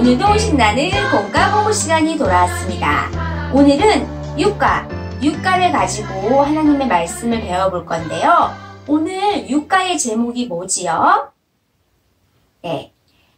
오늘도 신나는 공과 공부 시간이 돌아왔습니다. 오늘은 육가를 가지고 하나님의 말씀을 배워볼 건데요. 오늘 육가의 제목이 뭐지요? 네,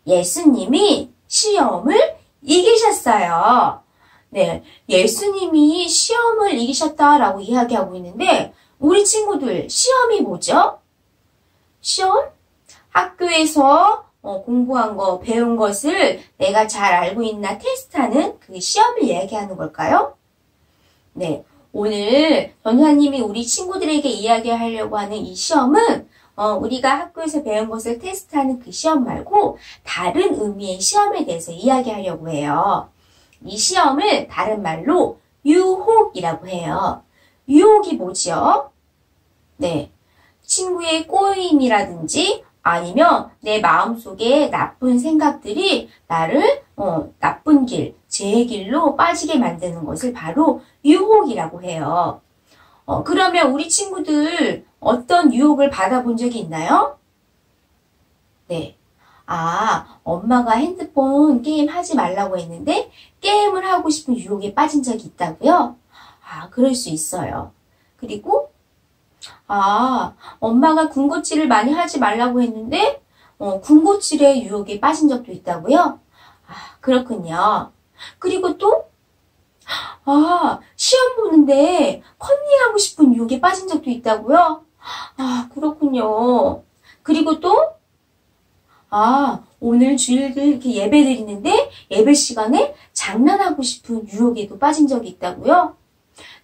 예수님이 시험을 이기셨어요. 네, 예수님이 시험을 이기셨다라고 이야기하고 있는데 우리 친구들 시험이 뭐죠? 시험? 학교에서 공부한 거, 배운 것을 내가 잘 알고 있나 테스트하는 그 시험을 이야기하는 걸까요? 네, 오늘 전도사님이 우리 친구들에게 이야기하려고 하는 이 시험은 우리가 학교에서 배운 것을 테스트하는 그 시험 말고 다른 의미의 시험에 대해서 이야기하려고 해요. 이 시험을 다른 말로 유혹이라고 해요. 유혹이 뭐지요? 네, 친구의 꼬임이라든지 아니면 내 마음속에 나쁜 생각들이 나를 나쁜 길, 죄의 길로 빠지게 만드는 것을 바로 유혹이라고 해요. 그러면 우리 친구들 어떤 유혹을 받아본 적이 있나요? 네. 엄마가 핸드폰 게임 하지 말라고 했는데 게임을 하고 싶은 유혹에 빠진 적이 있다고요? 그럴 수 있어요. 그리고 엄마가 군것질을 많이 하지 말라고 했는데 군것질의 유혹에 빠진 적도 있다고요? 그렇군요. 그리고 또 시험 보는데 컨닝하고 싶은 유혹에 빠진 적도 있다고요? 그렇군요. 그리고 또 오늘 주일들 이렇게 예배 드리는데 예배 시간에 장난하고 싶은 유혹에도 빠진 적이 있다고요?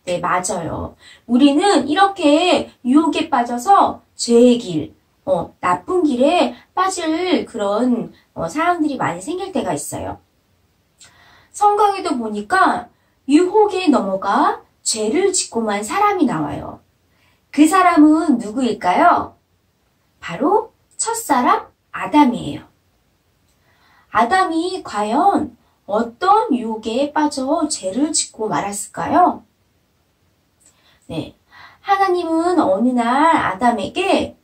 네, 맞아요. 우리는 이렇게 유혹에 빠져서 죄의 길, 나쁜 길에 빠질 그런 상황들이 많이 생길 때가 있어요. 성경에도 보니까 유혹에 넘어가 죄를 짓고만 사람이 나와요. 그 사람은 누구일까요? 바로 첫사람 아담이에요. 아담이 과연 어떤 유혹에 빠져 죄를 짓고 말았을까요? 네, 하나님은 어느 날 아담에게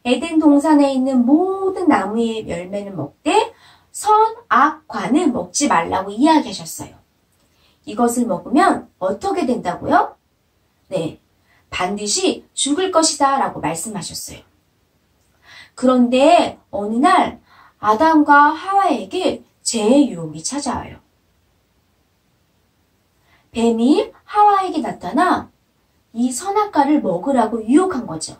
에덴 동산에 있는 모든 나무의 열매를 먹되 선악과는 먹지 말라고 이야기하셨어요. 이것을 먹으면 어떻게 된다고요? 네, 반드시 죽을 것이다 라고 말씀하셨어요. 그런데 어느 날 아담과 하와에게 죄의 유혹이 찾아와요. 뱀이 하와에게 나타나 이 선악과를 먹으라고 유혹한 거죠.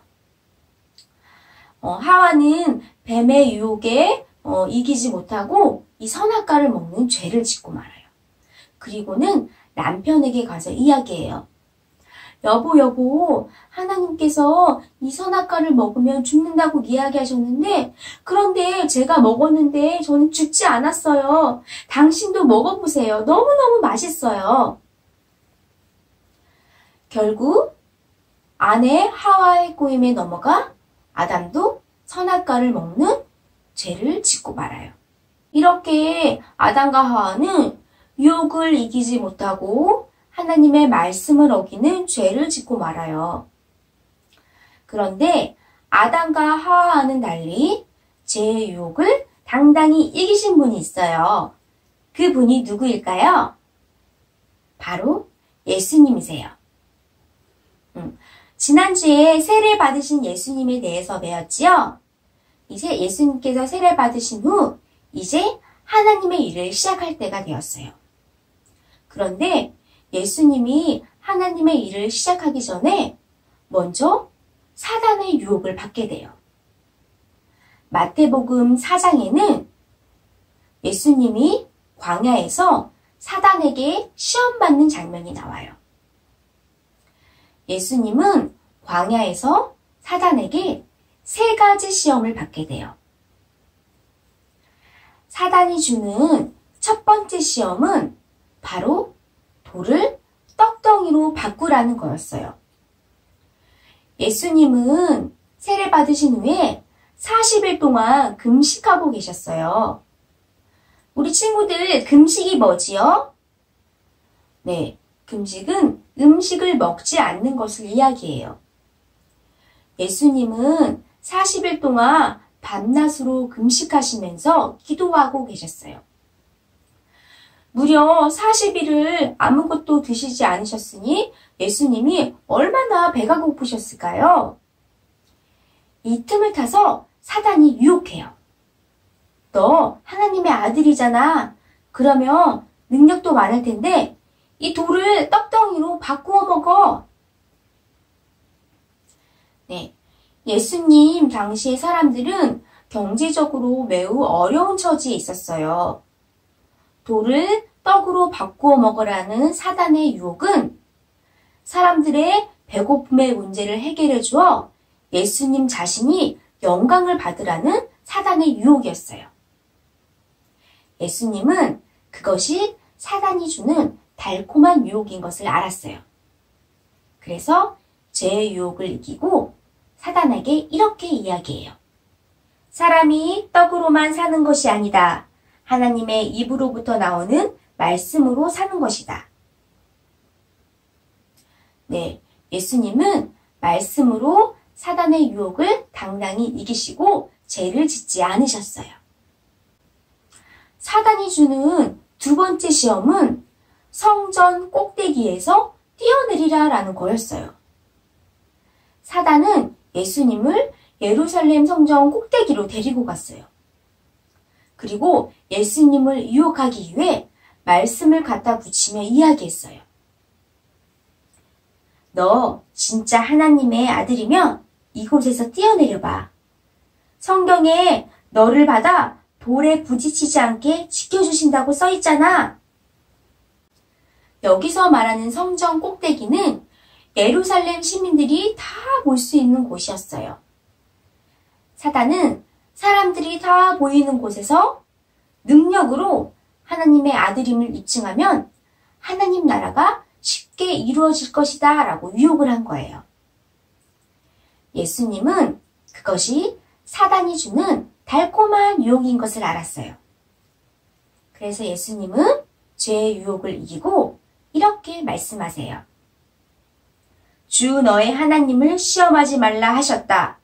하와는 뱀의 유혹에 이기지 못하고 이 선악과를 먹는 죄를 짓고 말아요. 그리고는 남편에게 가서 이야기해요. 여보, 하나님께서 이 선악과를 먹으면 죽는다고 이야기하셨는데 그런데 제가 먹었는데 저는 죽지 않았어요. 당신도 먹어보세요. 너무너무 맛있어요. 결국 아내 하와의 꼬임에 넘어가 아담도 선악과를 먹는 죄를 짓고 말아요. 이렇게 아담과 하와는 유혹을 이기지 못하고 하나님의 말씀을 어기는 죄를 짓고 말아요. 그런데 아담과 하와와는 달리 죄의 유혹을 당당히 이기신 분이 있어요. 그 분이 누구일까요? 바로 예수님이세요. 지난주에 세례 받으신 예수님에 대해서 배웠지요? 이제 예수님께서 세례 받으신 후 이제 하나님의 일을 시작할 때가 되었어요. 그런데 예수님이 하나님의 일을 시작하기 전에 먼저 사단의 유혹을 받게 돼요. 마태복음 4장에는 예수님이 광야에서 사단에게 시험받는 장면이 나와요. 예수님은 광야에서 사단에게 3가지 시험을 받게 돼요. 사단이 주는 첫 번째 시험은 바로 돌을 떡덩이로 바꾸라는 거였어요. 예수님은 세례 받으신 후에 40일 동안 금식하고 계셨어요. 우리 친구들 금식이 뭐지요? 네, 금식은 음식을 먹지 않는 것을 이야기해요. 예수님은 40일 동안 밤낮으로 금식하시면서 기도하고 계셨어요. 무려 40일을 아무것도 드시지 않으셨으니 예수님이 얼마나 배가 고프셨을까요? 이 틈을 타서 사단이 유혹해요. 너 하나님의 아들이잖아. 그러면 능력도 많을 텐데 이 돌을 떡덩이로 바꾸어 먹어. 네, 예수님 당시의 사람들은 경제적으로 매우 어려운 처지에 있었어요. 돌을 떡으로 바꾸어 먹으라는 사단의 유혹은 사람들의 배고픔의 문제를 해결해 주어 예수님 자신이 영광을 받으라는 사단의 유혹이었어요. 예수님은 그것이 사단이 주는 달콤한 유혹인 것을 알았어요. 그래서 죄의 유혹을 이기고 사단에게 이렇게 이야기해요. 사람이 떡으로만 사는 것이 아니다. 하나님의 입으로부터 나오는 말씀으로 사는 것이다. 네, 예수님은 말씀으로 사단의 유혹을 당당히 이기시고 죄를 짓지 않으셨어요. 사단이 주는 두 번째 시험은 성전 꼭대기에서 뛰어내리라 라는 거였어요. 사단은 예수님을 예루살렘 성전 꼭대기로 데리고 갔어요. 그리고 예수님을 유혹하기 위해 말씀을 갖다 붙이며 이야기했어요. 너 진짜 하나님의 아들이면 이곳에서 뛰어내려봐. 성경에 너를 받아 돌에 부딪히지 않게 지켜주신다고 써있잖아. 여기서 말하는 성전 꼭대기는 예루살렘 시민들이 다 볼 수 있는 곳이었어요. 사단은 사람들이 다 보이는 곳에서 능력으로 하나님의 아들임을 입증하면 하나님 나라가 쉽게 이루어질 것이다 라고 유혹을 한 거예요. 예수님은 그것이 사단이 주는 달콤한 유혹인 것을 알았어요. 그래서 예수님은 죄의 유혹을 이기고 이렇게 말씀하세요. 주 너의 하나님을 시험하지 말라 하셨다.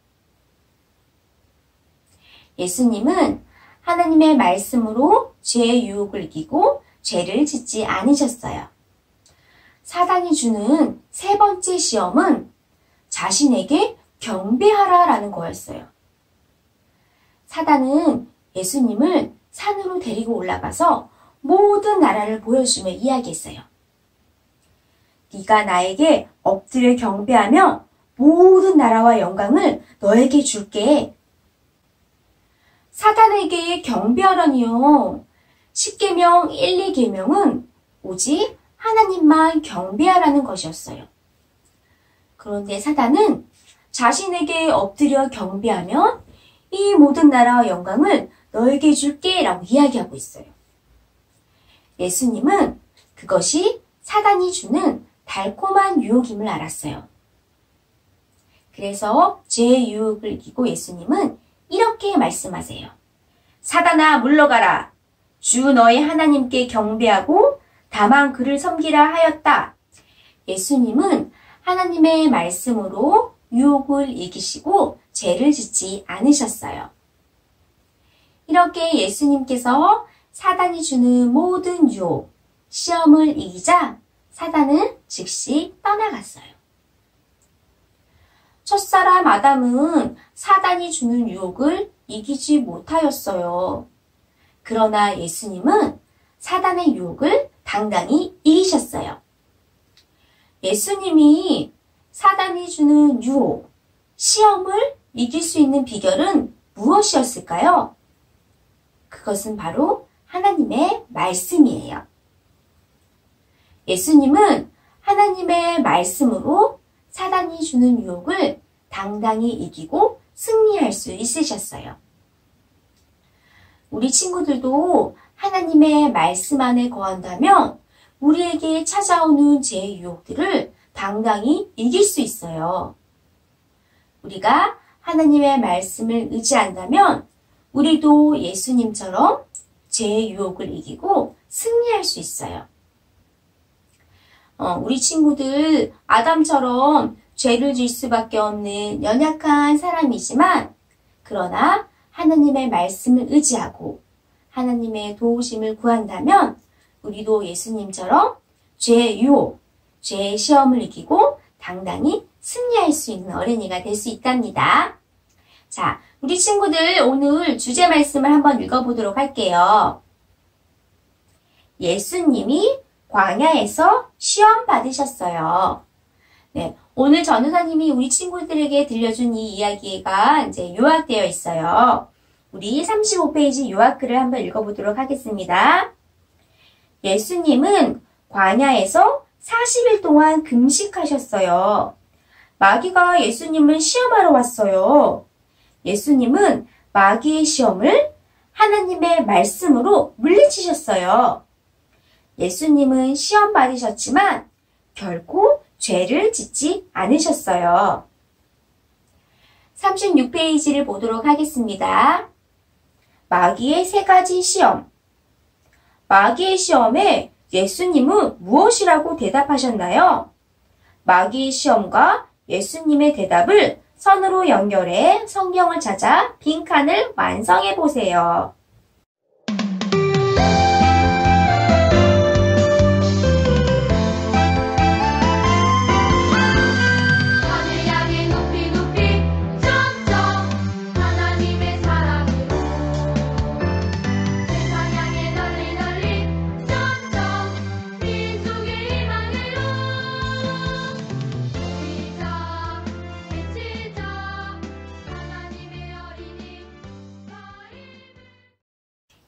예수님은 하나님의 말씀으로 죄의 유혹을 이기고 죄를 짓지 않으셨어요. 사단이 주는 세 번째 시험은 자신에게 경배하라라는 거였어요. 사단은 예수님을 산으로 데리고 올라가서 모든 나라를 보여주며 이야기했어요. 네가 나에게 엎드려 경배하며 모든 나라와 영광을 너에게 줄게. 사단에게 경배하라니요. 10계명 1, 2계명은 오직 하나님만 경배하라는 것이었어요. 그런데 사단은 자신에게 엎드려 경배하면 이 모든 나라와 영광을 너에게 줄게 라고 이야기하고 있어요. 예수님은 그것이 사단이 주는 달콤한 유혹임을 알았어요. 그래서 죄의 유혹을 이기고 예수님은 이렇게 말씀하세요. 사단아 물러가라. 주 너의 하나님께 경배하고 다만 그를 섬기라 하였다. 예수님은 하나님의 말씀으로 유혹을 이기시고 죄를 짓지 않으셨어요. 이렇게 예수님께서 사단이 주는 모든 유혹, 시험을 이기자 사단은 즉시 떠나갔어요. 첫사람 아담은 사단이 주는 유혹을 이기지 못하였어요. 그러나 예수님은 사단의 유혹을 당당히 이기셨어요. 예수님이 사단이 주는 유혹, 시험을 이길 수 있는 비결은 무엇이었을까요? 그것은 바로 하나님의 말씀이에요. 예수님은 하나님의 말씀으로 사단이 주는 유혹을 당당히 이기고 승리할 수 있으셨어요. 우리 친구들도 하나님의 말씀 안에 거한다면 우리에게 찾아오는 죄의 유혹들을 당당히 이길 수 있어요. 우리가 하나님의 말씀을 의지한다면 우리도 예수님처럼 죄의 유혹을 이기고 승리할 수 있어요. 우리 친구들 아담처럼 죄를 질 수밖에 없는 연약한 사람이지만 그러나 하나님의 말씀을 의지하고 하나님의 도우심을 구한다면 우리도 예수님처럼 죄의 유혹, 죄의 시험을 이기고 당당히 승리할 수 있는 어린이가 될 수 있답니다. 자, 우리 친구들 오늘 주제 말씀을 한번 읽어보도록 할게요. 예수님이 광야에서 시험 받으셨어요. 네, 오늘 전도사님이 우리 친구들에게 들려준 이 이야기가 이제 요약되어 있어요. 우리 35페이지 요약글을 한번 읽어보도록 하겠습니다. 예수님은 광야에서 40일 동안 금식하셨어요. 마귀가 예수님을 시험하러 왔어요. 예수님은 마귀의 시험을 하나님의 말씀으로 물리치셨어요. 예수님은 시험 받으셨지만 결코 죄를 짓지 않으셨어요. 36페이지를 보도록 하겠습니다. 마귀의 3가지 시험. 마귀의 시험에 예수님은 무엇이라고 대답하셨나요? 마귀의 시험과 예수님의 대답을 선으로 연결해 성경을 찾아 빈칸을 완성해 보세요.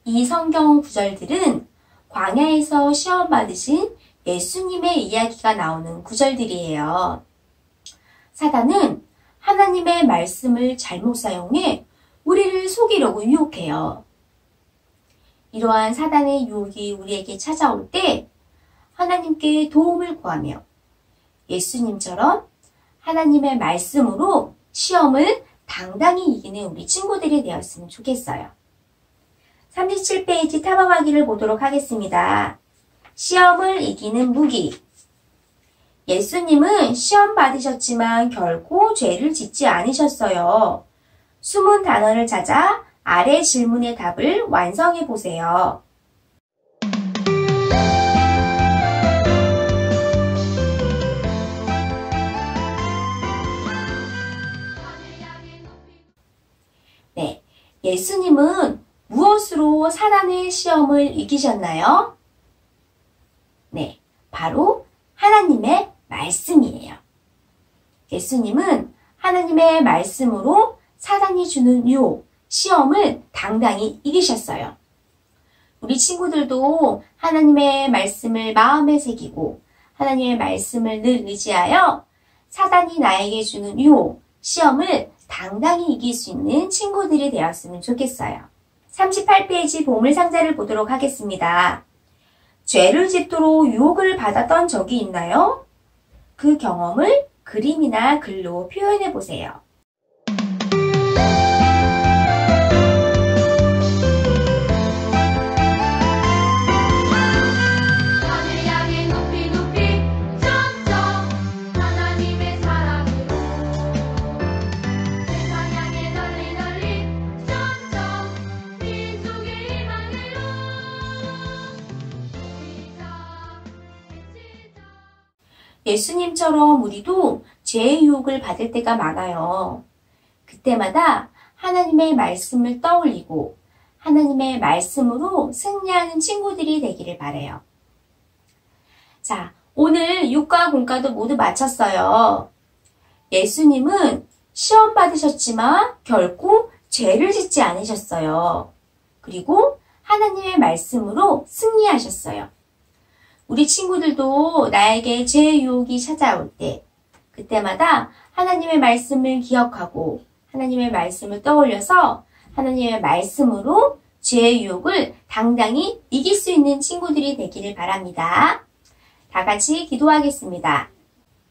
이 성경 구절들은 광야에서 시험 받으신 예수님의 이야기가 나오는 구절들이에요. 사단은 하나님의 말씀을 잘못 사용해 우리를 속이려고 유혹해요. 이러한 사단의 유혹이 우리에게 찾아올 때 하나님께 도움을 구하며 예수님처럼 하나님의 말씀으로 시험을 당당히 이기는 우리 친구들이 되었으면 좋겠어요. 37페이지 탐험하기를 보도록 하겠습니다. 시험을 이기는 무기. 예수님은 시험 받으셨지만 결코 죄를 짓지 않으셨어요. 숨은 단어를 찾아 아래 질문의 답을 완성해 보세요. 네, 예수님은 무엇으로 사단의 시험을 이기셨나요? 네, 바로 하나님의 말씀이에요. 예수님은 하나님의 말씀으로 사단이 주는 유혹, 시험을 당당히 이기셨어요. 우리 친구들도 하나님의 말씀을 마음에 새기고 하나님의 말씀을 늘 의지하여 사단이 나에게 주는 유혹, 시험을 당당히 이길 수 있는 친구들이 되었으면 좋겠어요. 38페이지 보물상자를 보도록 하겠습니다. 죄를 짓도록 유혹을 받았던 적이 있나요? 그 경험을 그림이나 글로 표현해 보세요. 예수님처럼 우리도 죄의 유혹을 받을 때가 많아요. 그때마다 하나님의 말씀을 떠올리고 하나님의 말씀으로 승리하는 친구들이 되기를 바라요. 자, 오늘 육과 공과도 모두 마쳤어요. 예수님은 시험 받으셨지만 결코 죄를 짓지 않으셨어요. 그리고 하나님의 말씀으로 승리하셨어요. 우리 친구들도 나에게 죄의 유혹이 찾아올 때 그때마다 하나님의 말씀을 기억하고 하나님의 말씀을 떠올려서 하나님의 말씀으로 죄의 유혹을 당당히 이길 수 있는 친구들이 되기를 바랍니다. 다 같이 기도하겠습니다.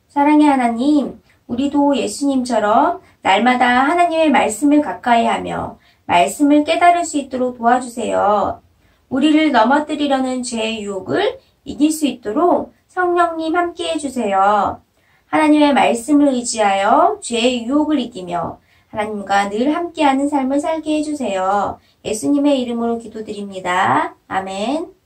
사랑의 하나님, 우리도 예수님처럼 날마다 하나님의 말씀을 가까이 하며 말씀을 깨달을 수 있도록 도와주세요. 우리를 넘어뜨리려는 죄의 유혹을 이길 수 있도록 성령님 함께 해주세요. 하나님의 말씀을 의지하여 죄의 유혹을 이기며 하나님과 늘 함께하는 삶을 살게 해주세요. 예수님의 이름으로 기도드립니다. 아멘.